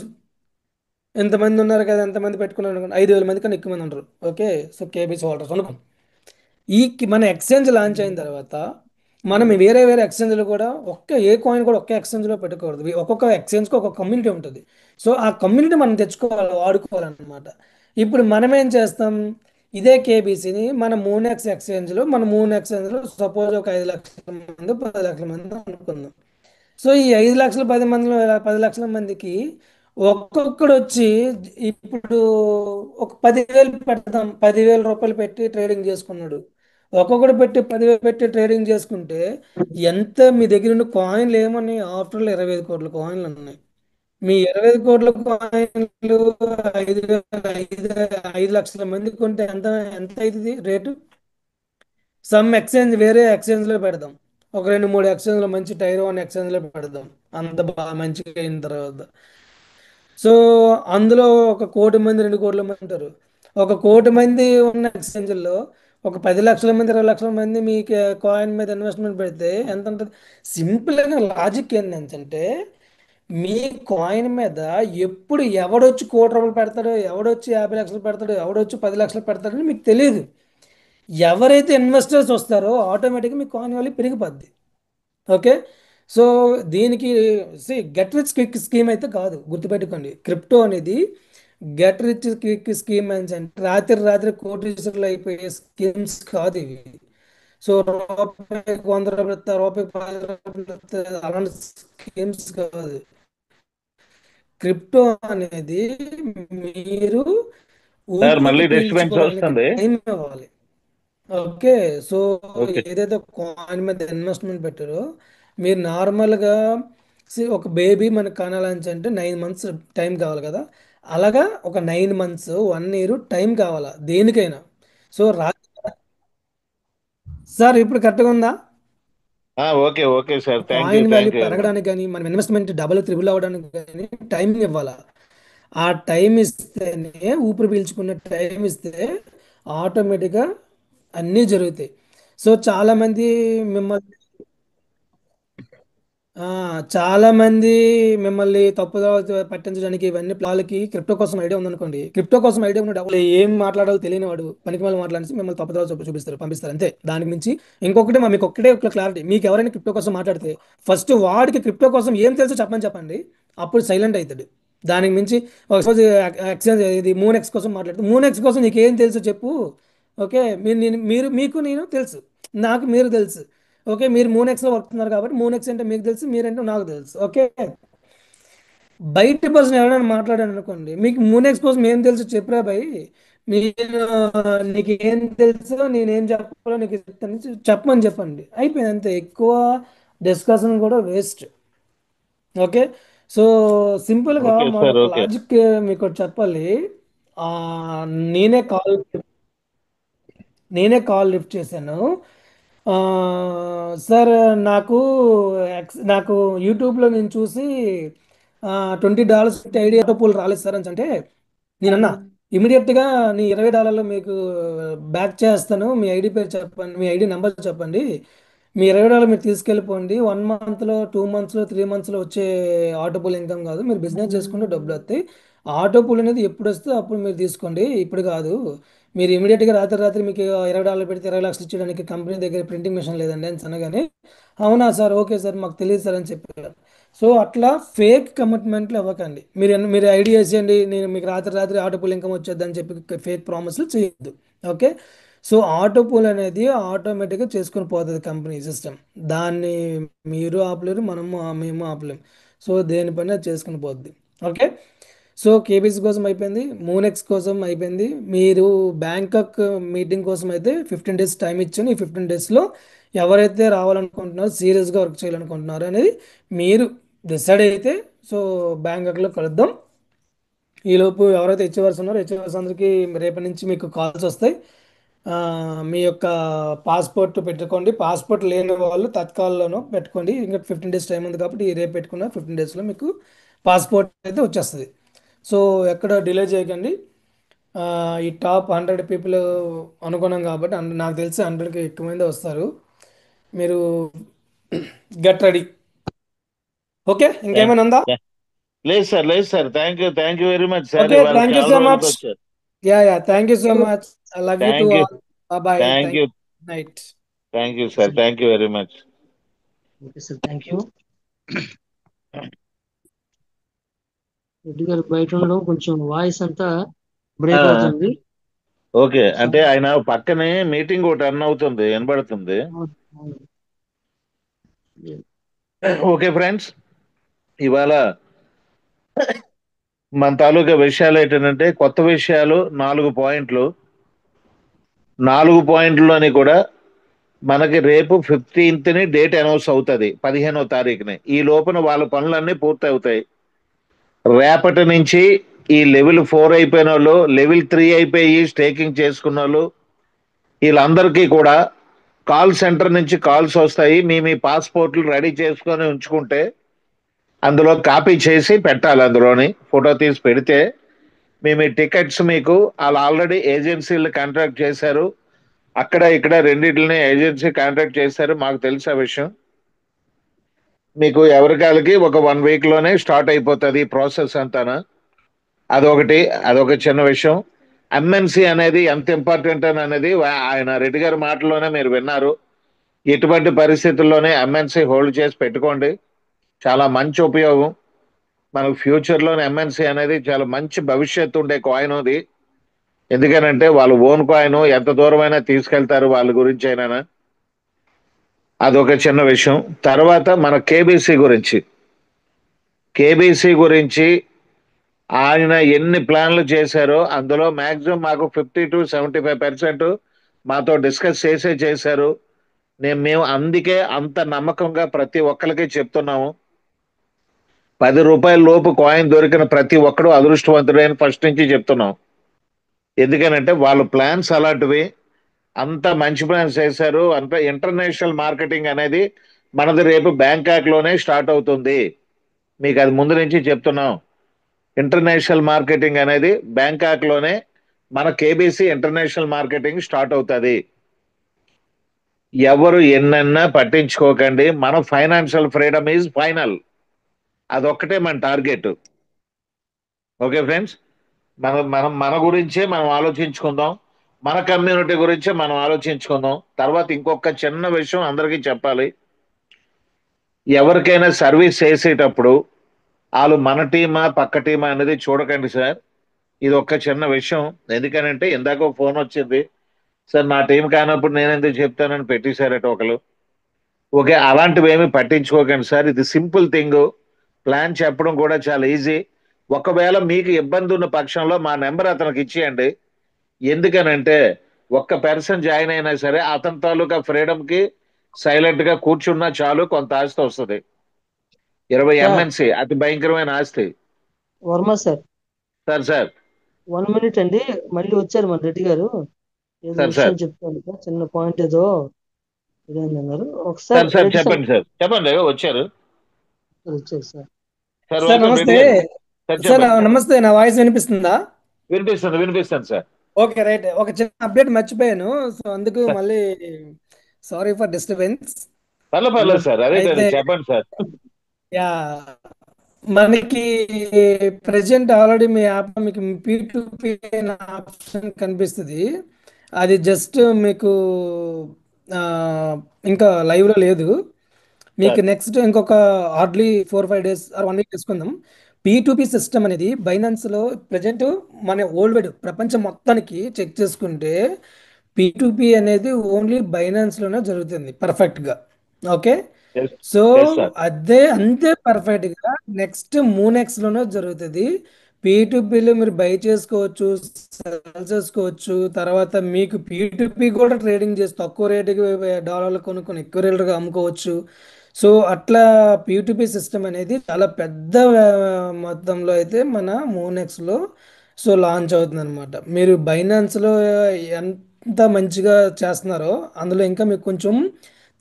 ఎంతమంది ఉన్నారు కదా, ఎంతమంది పెట్టుకున్నారు అనుకోండి, 5000 మంది కన్నా ఎక్కువ మంది ఉంటారు. ఓకే, సో కేబీసీ హోల్డర్స్ అనుకోండి. మన ఎక్స్చేంజ్ లాంచ్ అయిన తర్వాత మనం వేరే వేరే ఎక్స్చేంజ్లు కూడా ఏ కాయిన్ కూడా ఒక్క ఎక్స్చేంజ్లో పెట్టుకోకూడదు. ఒక్కొక్క ఎక్స్చేంజ్కి ఒక్కొక్క కమ్యూనిటీ ఉంటుంది. సో ఆ కమ్యూనిటీ మనం తెచ్చుకోవాలి, వాడుకోవాలన్నమాట. ఇప్పుడు మనం ఏం చేస్తాం? ఇదే కేబీసీని మన మూనెక్స్ ఎక్స్చేంజ్లో సపోజ్ ఒక 5 లక్షల మంది 10 లక్షల మంది అనుకుందాం. సో ఈ 5 లక్షల 10 మందిలో 10 లక్షల మందికి ఒక్కొక్కడు వచ్చి ఇప్పుడు ఒక 10,000 పెడతాం. 10,000 రూపాయలు పెట్టి ట్రేడింగ్ చేసుకున్నాడు. ఒక్కొక్కడు పెట్టి 10,000 పెట్టి ట్రేడింగ్ చేసుకుంటే ఎంత మీ దగ్గర ఉన్న కాయిన్లు ఏమని ఆఫ్టర్లో 25 కోట్ల కాయిన్లు ఉన్నాయి. మీ 25 కోట్ల కాయిన్లు 5 లక్షల మంది కొంటే ఎంత ఎంత అవుతుంది రేటు? సమ్ ఎక్స్చేంజ్ వేరే ఎక్స్చేంజ్లో పెడదాం. ఒక 2 3 ఎక్స్చేంజ్లో మంచి టైర్ 1 ఎక్స్చేంజ్లో పెడదాం. అంత బాగా మంచిగా అయిన తర్వాత సో అందులో 1 కోటి మంది 2 కోట్ల మంది ఉంటారు. 1 కోటి మంది ఉన్న ఎక్స్చేంజ్లో ఒక 10 లక్షల మంది 20 లక్షల మంది మీ కాయిన్ మీద ఇన్వెస్ట్మెంట్ పెడితే ఎంత ఉంటుంది? సింపుల్ అయిన లాజిక్ ఏంటంటే మీ కాయిన్ మీద ఎప్పుడు ఎవడొచ్చి ₹1 కోటి పెడతాడో, ఎవడొచ్చి 50 లక్షలు పెడతాడో, ఎవడొచ్చి 10 లక్షలు పెడతాడో మీకు తెలియదు. ఎవరైతే ఇన్వెస్టర్స్ వస్తారో ఆటోమేటిక్గా మీ కాయిన్ వాల్యూ పెరిగిపోద్ది. ఓకే, సో దీనికి గెట్ రిచ్ క్విక్ స్కీమ్ అయితే కాదు, గుర్తుపెట్టుకోండి. క్రిప్టో అనేది గెట్ రిచ్ క్విక్ స్కీమ్ అని అంటే రాత్రి రాత్రి కోటీశ్వరులు అయిపోయే స్కీమ్స్ కాదు ఇవి. సో రూపాయికి ₹100 ఇస్తా, రూపాయికి ₹10 ఇస్తా, అలాంటి స్కీమ్స్ కాదు. క్రిప్టో అనేది మీరు సార్ ఊపిరి మళ్ళీ డిస్టర్బెన్స్ పీల్చుకోవడానికి వస్తుంది. టైం ఇవ్వాలి. Okay, so okay. ఏదైతే కాయిన్ మీద ఇన్వెస్ట్మెంట్ పెట్టారో మీరు నార్మల్గా ఒక బేబీ మనకు కనాలని అంటే 9 మంత్స్ టైం కావాలి కదా, అలాగా ఒక 9 మంత్స్ 1 ఇయర్ టైం కావాలా దేనికైనా. సో సార్ ఇప్పుడు కరెక్ట్గా ఉందా? Okay okay sir, thank you coin value thank you very much. పెరగడానికి కానీ మనం ఇన్వెస్ట్మెంట్ డబుల్ త్రిబుల్ అవ్వడానికి కానీ టైం ఇవ్వాలా. ఆ టైం ఇస్తేనే, ఊపిరి పీల్చుకునే టైం ఇస్తే ఆటోమేటిక్గా అన్నీ జరుగుతాయి. సో చాలామంది మిమ్మల్ని ఆ, చాలా మంది మిమ్మల్ని తప్పుగా పట్టించడానికి ఇవన్నీ వాళ్ళకి క్రిప్టో కోసం ఐడియా ఉందనుకోండి, క్రిప్టో కోసం ఐడియా ఉన్న వాళ్ళు ఏం మాట్లాడాలో తెలియని వాడు పనికి వాళ్ళు మాట్లాడి మిమ్మల్ని తప్పుగా చూపిస్తారు, పంపిస్తారు అంతే. దానికి మించి ఇంకొకటి మీకు ఒక్కటే ఒక క్లారిటీ. మీకు ఎవరైనా క్రిప్టో కోసం మాట్లాడితే ఫస్ట్ వాడికి క్రిప్టో కోసం ఏం తెలుసో చెప్పండి, అప్పుడు సైలెంట్ అవుతాడు. దానికి మించి సపోజ్ ఎక్స్చేంజ్ ఇది మూనెక్స్ కోసం మాట్లాడితే మూనెక్స్ కోసం నీకు ఏం తెలుసు చెప్పు. ఓకే, మీకు నేను తెలుసు, నాకు మీరు తెలుసు. ఓకే, మీరు మూనెక్స్లో వర్కుతున్నారు కాబట్టి మూనెక్స్ అంటే మీకు తెలుసు, మీరంటే నాకు తెలుసు. ఓకే, బయట పర్సన్ ఎవరైనా మాట్లాడాను అనుకోండి, మీకు మూనెక్స్ కోసం ఏం తెలుసు చెప్పురా భయ్, నేను నీకు ఏం తెలుసో నేనేం చెప్పాలో నీకు చెప్తాను, చెప్పమని చెప్పండి, అయిపోయింది అంతే. ఎక్కువ డిస్కషన్ కూడా వేస్ట్. ఓకే, సో సింపుల్గా ఓకే సార్, మొన్న ఓకే. లాజిక్ మీకు ఒకటి చెప్పాలి. ఆ, నేనే కాల్ నేనే కాల్ లిఫ్ట్ చేశాను. ఆ, సార్ నాకు నాకు యూట్యూబ్లో నేను చూసి $20 ఐడి ఆటో పూల్ రాలేదు సార్ అని అంటే నేనన్నా ఇమీడియట్గా నీ $20 మీకు బ్యాక్ చేస్తాను, మీ ఐడి పేరు చెప్పండి, మీ ఐడి నెంబర్ చెప్పండి, మీ $20 మీరు తీసుకెళ్ళిపోండి. 1 మంత్లో 2 మంత్స్లో 3 మంత్స్లో వచ్చే ఆటో పూల్ ఇన్కమ్ కాదు. మీరు బిజినెస్ చేసుకుంటే డబ్బులు వస్తాయి. ఆటో పూల్ అనేది ఎప్పుడు వస్తే అప్పుడు మీరు తీసుకోండి, ఇప్పుడు కాదు. మీరు ఇమీడియట్గా రాత్రి రాత్రి మీకు $20 పెడితే 20 లక్షలు ఇచ్చడానికి కంపెనీ దగ్గర ప్రింటింగ్ మిషన్ లేదండి అని అనగానే, అవునా సార్, ఓకే సార్, మాకు తెలియదు సార్ అని చెప్పారు. సో అట్లా ఫేక్ కమిట్మెంట్లు ఇవ్వకండి. మీరు ఐడియా చేసేయండి, నేను మీకు రాత్రి రాత్రి ఆటో పూల్ ఇన్కమ్ వచ్చేది అని చెప్పి ఫేక్ ప్రామిస్లు చేయొద్దు. ఓకే. సో ఆటో పూల్ అనేది ఆటోమేటిక్గా చేసుకుని పోతుంది కంపెనీ సిస్టమ్. దాన్ని మీరు ఆపలేరు, మేము ఆపలేము. సో దేని పని అది చేసుకుని పోద్ది. ఓకే. సో కేబీసీ కోసం అయిపోయింది, మూనెక్స్ కోసం అయిపోయింది. మీరు బ్యాంకాక్ మీటింగ్ కోసం అయితే 15 days టైం ఇచ్చాను. ఈ 15 daysలో ఎవరైతే రావాలనుకుంటున్నారో, సీరియస్గా వర్క్ చేయాలనుకుంటున్నారో అనేది మీరు డిసైడ్ అయితే సో బ్యాంకాక్లో కలుద్దాం. ఈలోపు ఎవరైతే హెచ్ఓవర్స్ ఉన్నారో హెచ్ఓవర్స్ అందరికీ రేపటి నుంచి మీకు కాల్స్ వస్తాయి. మీ యొక్క పాస్పోర్ట్ పెట్టుకోండి. పాస్పోర్ట్ లేని వాళ్ళు తత్కాల్లోనూ పెట్టుకోండి. ఇంకా 15 days టైం ఉంది కాబట్టి ఈ రేపు పెట్టుకున్న 15 daysలో మీకు పాస్పోర్ట్ అయితే వచ్చేస్తుంది. సో ఎక్కడ డిలే చేయకండి. ఈ టాప్ 100 people అనుకున్నాం కాబట్టి నాకు తెలిసి 100కి ఎక్కువ మంది వస్తారు. మీరు గెట్ రెడీ. ఓకే. ఇంకేమైనా ఉందా? లేదు sir, thank you very much sir. Okay. ఇవాళ థ్యాంక్ యూ చాలా సో రోజులకు మచ్. వచ్చారు. Yeah thank you so much. I love you too thank you all. Bye. Thank you night. Thank you sir, thank you very much. Okay sir, thank you. Reddy గారు బయట ఉండడం కొంచెం voice అంతా break అవుతుంది. Okay, అంటే ఆయన పక్కనే మీటింగ్ ఒకటి రన్ అవుతుంది, వినబడుతుంది. ఓకే ఫ్రెండ్స్, ఇవాళ మన తాలూకా విషయాలు ఏంటంటే కొత్త విషయాలు 4 పాయింట్లు. 4 పాయింట్లోని కూడా మనకి రేపు 15th డేట్ అనౌన్స్ అవుతుంది, 15వ తారీఖుని. ఈ లోపల వాళ్ళ పనులన్నీ పూర్తి అవుతాయి. రేపటి నుంచి ఈ లెవెల్ 4 అయిపోయిన వాళ్ళు, లెవెల్ 3 అయిపోయి స్టేకింగ్ చేసుకున్న వాళ్ళు, వీళ్ళందరికీ కూడా కాల్ సెంటర్ నుంచి కాల్స్ వస్తాయి. మీ పాస్పోర్ట్లు రెడీ చేసుకొని ఉంచుకుంటే అందులో కాపీ చేసి పెట్టాలి. అందులోని ఫోటో తీసి పెడితే మీ టికెట్స్ మీకు వాళ్ళు ఆల్రెడీ ఏజెన్సీలు కాంట్రాక్ట్ చేశారు. అక్కడ ఇక్కడ రెండింటిని ఏజెన్సీ కాంట్రాక్ట్ చేశారు, మాకు తెలిసే విషయం. మీకు ఎవరికాలకి ఒక 1 weekలోనే స్టార్ట్ అయిపోతుంది ఈ ప్రాసెస్ అంతానా. అదొక చిన్న విషయం. ఎంఎన్సి అనేది ఎంత ఇంపార్టెంట్ అనేది ఆయన రెడ్డి గారి మాటలోనే మీరు విన్నారు. ఎటువంటి పరిస్థితుల్లోనే ఎంఎన్సి హోల్డ్ చేసి పెట్టుకోండి, చాలా మంచి ఉపయోగం. మనకు ఫ్యూచర్లోనే ఎంఎన్సి అనేది చాలా మంచి భవిష్యత్తు ఉండే కాయిన్ అది. ఎందుకనంటే వాళ్ళు ఓన్ కాయిన్ ఎంత దూరమైనా తీసుకెళ్తారు, వాళ్ళ గురించి అయినా. అదొక చిన్న విషయం. తర్వాత మన కేబీసీ గురించి ఆయన ఎన్ని ప్లాన్లు చేశారో అందులో మ్యాక్సిమం మాకు 50 to 75% మాతో డిస్కస్ చేశారు. మేము అందుకే అంత నమ్మకంగా ప్రతి ఒక్కరికి చెప్తున్నాము. ₹10 లోపు కాయిన్ దొరికిన ప్రతి ఒక్కడు అదృష్టవంతుడైన ఫస్ట్ నుంచి చెప్తున్నాం. ఎందుకనంటే వాళ్ళ ప్లాన్స్ అలాంటివి, అంత మంచి ప్లాన్స్ చేశారు. అంత ఇంటర్నేషనల్ మార్కెటింగ్ అనేది మనది రేపు బ్యాంకాక్లోనే స్టార్ట్ అవుతుంది. మీకు అది ముందు నుంచి చెప్తున్నాం. ఇంటర్నేషనల్ మార్కెటింగ్ అనేది బ్యాంకాక్లోనే మన కేబీసీ ఇంటర్నేషనల్ మార్కెటింగ్ స్టార్ట్ అవుతుంది. ఎవరు ఎన్నన్నా పట్టించుకోకండి, మన ఫైనాన్షియల్ ఫ్రీడమ్ ఈజ్ ఫైనల్. అదొక్కటే మన టార్గెట్. ఓకే ఫ్రెండ్స్, మన గురించే మనం ఆలోచించుకుందాం, మన కమ్యూనిటీ గురించే మనం ఆలోచించుకుందాం. తర్వాత ఇంకొక చిన్న విషయం అందరికీ చెప్పాలి. ఎవరికైనా సర్వీస్ చేసేటప్పుడు వాళ్ళు మన టీమా పక్క టీమా అనేది చూడకండి సార్. ఇది ఒక్క చిన్న విషయం. ఎందుకనంటే ఇందాక ఫోన్ వచ్చింది, సార్ నా టీం కానప్పుడు నేను ఎందుకు చెప్తానని పెట్టేశారట ఒకరు. ఓకే, అలాంటివి ఏమి పట్టించుకోకండి సార్. ఇది సింపుల్ థింగ్. ప్లాన్ చెప్పడం కూడా చాలా ఈజీ. ఒకవేళ మీకు ఇబ్బంది ఉన్న పక్షంలో మా నెంబర్ అతనికి ఇచ్చేయండి. ఎందుకనంటే ఒక్క పర్సన్ జాయిన్ అయినా సరే అతని తాలూకా ఫ్రీడమ్కి సైలెంట్గా కూర్చున్నా చాలు, కొంత ఆస్తి వస్తుంది. 20 ఎంఎన్సి అతి భయంకరమైన ఆస్తి. వర్మ సార్, సార్ 1 minute అండి. మళ్ళీ వచ్చారు మన రెడ్డి గారు, ఏదో సార్ విషయం చెప్తాను, చిన్న పాయింట్ ఏదో ఇదేందన్నారు. ఒకసారి సార్ రెడ్డి సార్ చెప్పండి సార్, చెప్పండి. వచ్చారు వచ్చారు సార్. సార్. సార్ నమస్తే. సార్ చెప్పండి. నమస్తే, నా వాయిస్ వినిపిస్తుందా? వినిపిస్తుంది సార్. Okay right. ఒక చిన్న అప్డేట్ మర్చిపోయాను, సో అందుకు మళ్ళీ సారీ ఫర్ డిస్టర్బెన్స్. పర్లేదు సార్, అదే అయితే చెప్పండి సార్. యా మనకి ప్రెజెంట్ ఆల్రెడీ మీ యాప్ మీకు P2P అనే ఆప్షన్ కనిపిస్తుంది. అది జస్ట్ మీకు ఆ, ఇంకా లైవ్లో లేదు. మీకు సార్ నెక్స్ట్ ఇంకొక హార్డ్లీ 4-5 డేస్ ఆర్ 1 వీక్ తీసుకుందాం. P2P సిస్టమ్ అనేది బైనాన్స్లో ప్రజెంట్ మన వరల్డ్ ప్రపంచం మొత్తానికి చెక్ చేసుకుంటే P2P అనేది ఓన్లీ బైనాన్స్లోనే జరుగుతుంది పర్ఫెక్ట్గా. Okay. Yes so yes sir. అదే అంతే పర్ఫెక్ట్గా నెక్స్ట్ మూనెక్స్లోనే జరుగుతుంది. P2Pలో మీరు బై చేసుకోవచ్చు, సెల్ చేసుకోవచ్చు. తర్వాత మీకు P2P కూడా ట్రేడింగ్ చేసి తక్కువ రేటుకి డాలర్లు కొనుక్కొని ఎక్కువ రేటుగా అమ్ముకోవచ్చు. సో అట్లా P2P సిస్టమ్ అనేది చాలా పెద్ద మొత్తంలో అయితే మన మోనెక్స్లో సో లాంచ్ అవుతుంది అనమాట. మీరు బైనాన్స్లో ఎంత మంచిగా చేస్తున్నారో అందులో ఇంకా మీకు కొంచెం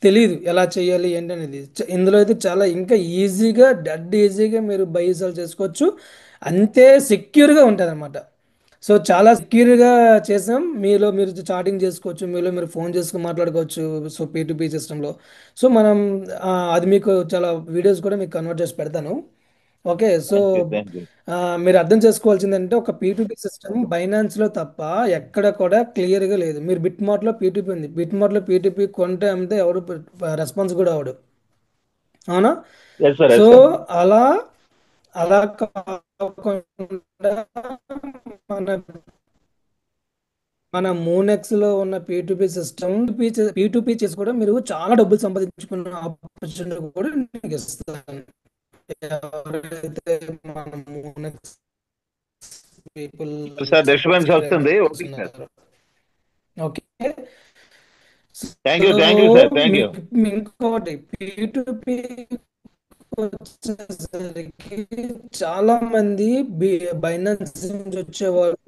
తెలియదు ఎలా చేయాలి ఏంటి అనేది. ఇందులో అయితే చాలా ఇంకా ఈజీగా డెడ్ ఈజీగా మీరు బై సెల్ చేసుకోవచ్చు. అంతే సెక్యూర్గా ఉంటుంది అనమాట. సో చాలా సెక్యూర్గా చేసాం. మీలో మీరు చాటింగ్ చేసుకోవచ్చు, మీలో మీరు ఫోన్ చేసుకుని మాట్లాడుకోవచ్చు. సో P2P సిస్టంలో సో మనం అది మీకు చాలా వీడియోస్ కూడా మీకు కన్వర్ట్ చేసి పెడతాను. ఓకే. So thank you. మీరు అర్థం చేసుకోవాల్సిందంటే ఒక P2P సిస్టమ్ బైనాన్స్లో తప్ప ఎక్కడ కూడా క్లియర్గా లేదు. మీరు బిట్మార్ట్లో P2P ఉంది, బిట్మార్ట్లో P2P కొంటే అమ్మితే ఎవడు రెస్పాన్స్ కూడా అవడు. అవునా? Yes sir, so yes sir. అలా అలా కాకుండా మన మన మూనెక్స్లో ఉన్న P2P సిస్టమ్ P2P చేసి కూడా మీరు చాలా డబ్బులు సంపాదించుకున్న ఆపర్చునిటీ కూడా మీకు ఇస్తాను. ఎవరైతే మన మూనెక్స్ పీపుల్ సార్ డిస్టర్బెన్స్ వస్తుంది. Subscribers okay sir. ఉన్నారు. Okay. Thank so you, thank you sir, thank you. మీకు ఇంకోటి P2P వచ్చేసరికి చాలా మంది బైనాన్స్ నుంచి వచ్చేవాళ్ళు.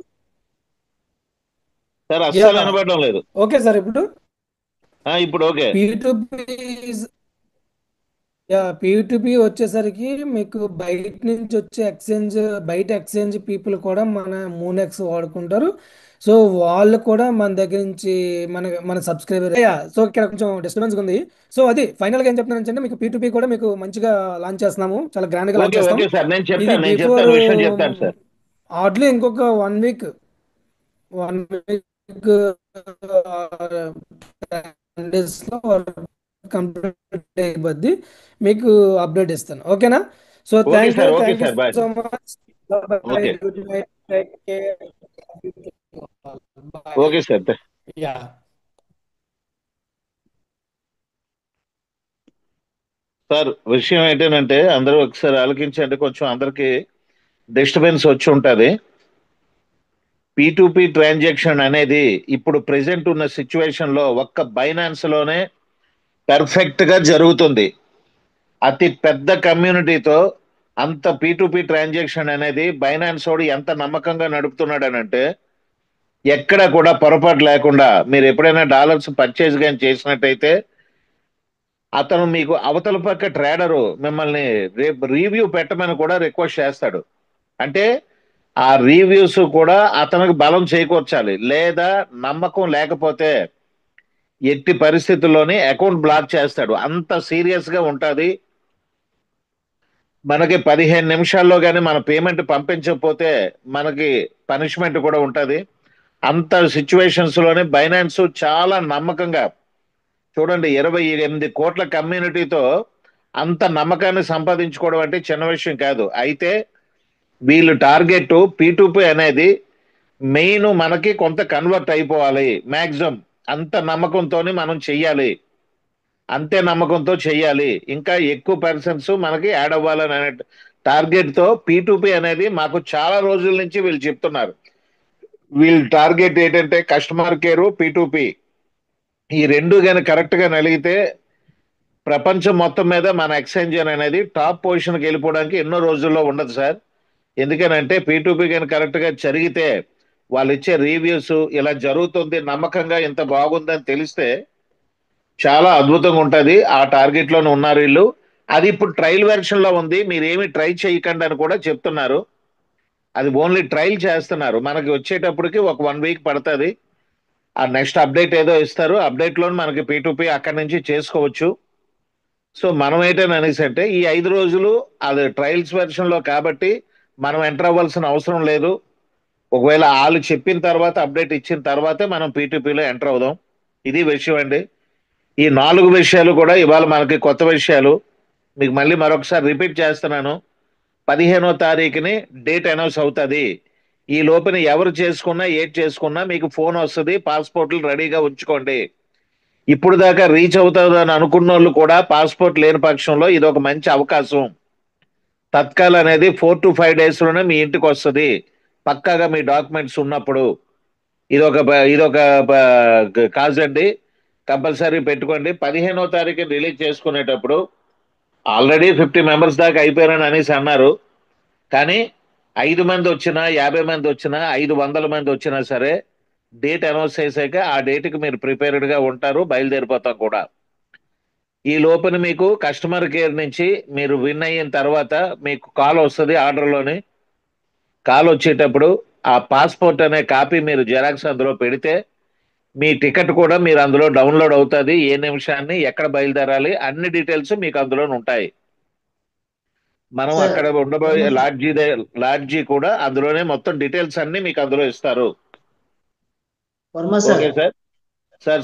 సార్ యా అస్సలు వినపడడం లేదు. Okay sir. ఇప్పుడు ఇప్పుడు ఓకే. P2P వచ్చేసరికి మీకు బయట నుంచి వచ్చే బయట ఎక్స్చేంజ్ పీపుల్ కూడా మన మూనెక్స్ వాడుకుంటారు. సో వాళ్ళు కూడా మన దగ్గర నుంచి మన సబ్స్క్రైబర్. సో ఇక్కడ కొంచెం డిస్టర్బెన్స్ ఉంది. సో అది ఫైనల్గా ఏం చెప్తున్నాను, మీకు P2P కూడా మీకు మంచిగా లాంచ్ చేస్తున్నాము, చాలా గ్రాండ్గా లాంచ్ ఓకే చేస్తాం. ఓకే సార్, నేను ఇది చెప్తాను బిఫోర్ విషయం చెప్తాను సార్. హార్డ్లీ ఇంకొక 1 వీక్ 10 డేస్లో కంప్లీట్ అయిపోద్ది. మీకు అప్డేట్ ఇస్తాను. ఓకేనా? So okay thank you, sir, okay thank you sir, bye. So much. Okay good night, take care. Bye. Okay sir. Yeah sir విషయం ఏంటంటే అందరూ ఒకసారి ఆలోచించండి, కొంచెం అందరికి డిస్టర్బెన్స్ వచ్చి ఉంటుంది. P2P ట్రాన్సాక్షన్ అనేది ఇప్పుడు ప్రెసెంట్ ఉన్న సిచ్యువేషన్ లో ఒక్క బైనాన్స్ లోనే పర్ఫెక్ట్ గా జరుగుతుంది. అతి పెద్ద కమ్యూనిటీతో అంత P2P ట్రాన్సాక్షన్ అనేది బైనాన్స్ వాడు ఎంత నమ్మకంగా నడుపుతున్నాడనంటే ఎక్కడ కూడా పొరపాటు లేకుండా మీరు ఎప్పుడైనా డాలర్స్ పర్చేజ్ కానీ చేసినట్టయితే అతను మీకు అవతల పక్క ట్రేడరు మిమ్మల్ని రేపు రివ్యూ పెట్టమని కూడా రిక్వెస్ట్ చేస్తాడు. అంటే ఆ రివ్యూస్ కూడా అతనికి బలం చేకూర్చాలి. లేదా నమ్మకం లేకపోతే ఎట్టి పరిస్థితుల్లోనే అకౌంట్ బ్లాక్ చేస్తాడు. అంత సీరియస్ గా ఉంటుంది. మనకి 15 నిమిషాల్లో కానీ మన పేమెంట్ పంపించకపోతే మనకి పనిష్మెంట్ కూడా ఉంటుంది. అంత సిచ్యువేషన్స్ లోనే బైనాన్స్ చాలా నమ్మకంగా చూడండి, 28 కోట్ల కమ్యూనిటీతో అంత నమ్మకాన్ని సంపాదించుకోవడం అంటే చిన్న విషయం కాదు. అయితే వీళ్ళు టార్గెట్ P2P అనేది మెయిన్ మనకి కొంత కన్వర్ట్ అయిపోవాలి మ్యాక్సిమం. అంత నమ్మకంతో మనం చెయ్యాలి, అంతే నమ్మకంతో చెయ్యాలి. ఇంకా ఎక్కువ పర్సన్స్ మనకి యాడ్ అవ్వాలని అనే టార్గెట్ తో P2P అనేది మాకు చాలా రోజుల నుంచి వీళ్ళు చెప్తున్నారు. వీళ్ళ టార్గెట్ ఏంటంటే కస్టమర్ కేరు, P2P ఈ రెండు కానీ కరెక్ట్ గా నలిగితే ప్రపంచం మొత్తం మీద మన ఎక్స్చేంజ్ అనేది టాప్ పొజిషన్కి వెళ్ళిపోవడానికి ఎన్నో రోజుల్లో ఉండదు సార్. ఎందుకనంటే P2P కానీ కరెక్ట్ గా జరిగితే వాళ్ళు ఇచ్చే రివ్యూస్ ఇలా జరుగుతుంది, నమ్మకంగా ఇంత బాగుందని తెలిస్తే చాలా అద్భుతంగా ఉంటుంది. ఆ టార్గెట్ లోనే ఉన్నారు వీళ్ళు. అది ఇప్పుడు ట్రయల్ వెర్షన్ లో ఉంది, మీరేమి ట్రై చేయకండి అని కూడా చెప్తున్నారు. అది ఓన్లీ ట్రయల్ చేస్తున్నారు. మనకి వచ్చేటప్పటికి ఒక 1 వీక్ పడుతుంది. ఆ నెక్స్ట్ అప్డేట్ ఏదో ఇస్తారు, అప్డేట్ లో మనకి P2P అక్కడి నుంచి చేసుకోవచ్చు. సో మనం ఏంటని అనేసి అంటే ఈ 5 రోజులు అది ట్రయల్స్ వెర్షన్ లో కాబట్టి మనం ఎంటర్ అవ్వాల్సిన అవసరం లేదు. ఒకవేళ వాళ్ళు చెప్పిన తర్వాత అప్డేట్ ఇచ్చిన తర్వాతే మనం పీటీపీలో ఎంటర్ అవుదాం. ఇది విషయం అండి. ఈ 4 విషయాలు కూడా ఇవాళ మనకి కొత్త విషయాలు. మీకు మళ్ళీ మరొకసారి రిపీట్ చేస్తున్నాను. 15వ తారీఖుని డేట్ అనౌన్స్ అవుతుంది. ఈ లోపున ఎవరు చేసుకున్నా ఏది చేసుకున్నా మీకు ఫోన్ వస్తుంది. పాస్పోర్ట్లు రెడీగా ఉంచుకోండి. ఇప్పుడు దాకా రీచ్ అవుతుందని అనుకున్న వాళ్ళు కూడా పాస్పోర్ట్ లేని పక్షంలో ఇది ఒక మంచి అవకాశం. తత్కాల్ అనేది 4 to 5 days లోనే మీ ఇంటికి వస్తుంది, పక్కాగా మీ డాక్యుమెంట్స్ ఉన్నప్పుడు. ఇదొక కాజ్ అండి, కంపల్సరీ పెట్టుకోండి. 15వ తారీఖు రిలీజ్ చేసుకునేటప్పుడు ఆల్రెడీ 50 మెంబర్స్ దాకా అయిపోయారని అనేసి అన్నారు. కానీ 5 మంది వచ్చినా 50 మంది వచ్చినా 500 మంది వచ్చినా సరే డేట్ అనౌన్స్ చేశాక ఆ డేట్కి మీరు ప్రిపేర్డ్గా ఉంటారు. బయలుదేరిపోతాం కూడా. ఈ లోపల మీకు కస్టమర్ కేర్ నుంచి మీరు విన్ అయిన తర్వాత మీకు కాల్ వస్తుంది. ఆర్డర్లోని కాల్ వచ్చేటప్పుడు ఆ పాస్పోర్ట్ అనే కాపీ మీరు జెరాక్స్ అందులో పెడితే మీ టికెట్ కూడా మీరు అందులో డౌన్లోడ్ అవుతుంది. ఏ నిమిషాన్ని ఎక్కడ బయలుదేరాలి అన్ని డీటెయిల్స్ మీకు అందులో ఉంటాయి. మనం సార్ అక్కడ ఉండబోయే లాడ్జీ కూడా అందులోనే మొత్తం డీటెయిల్స్ అన్ని మీకు అందులో ఇస్తారు. Varma sir okay sir. Sir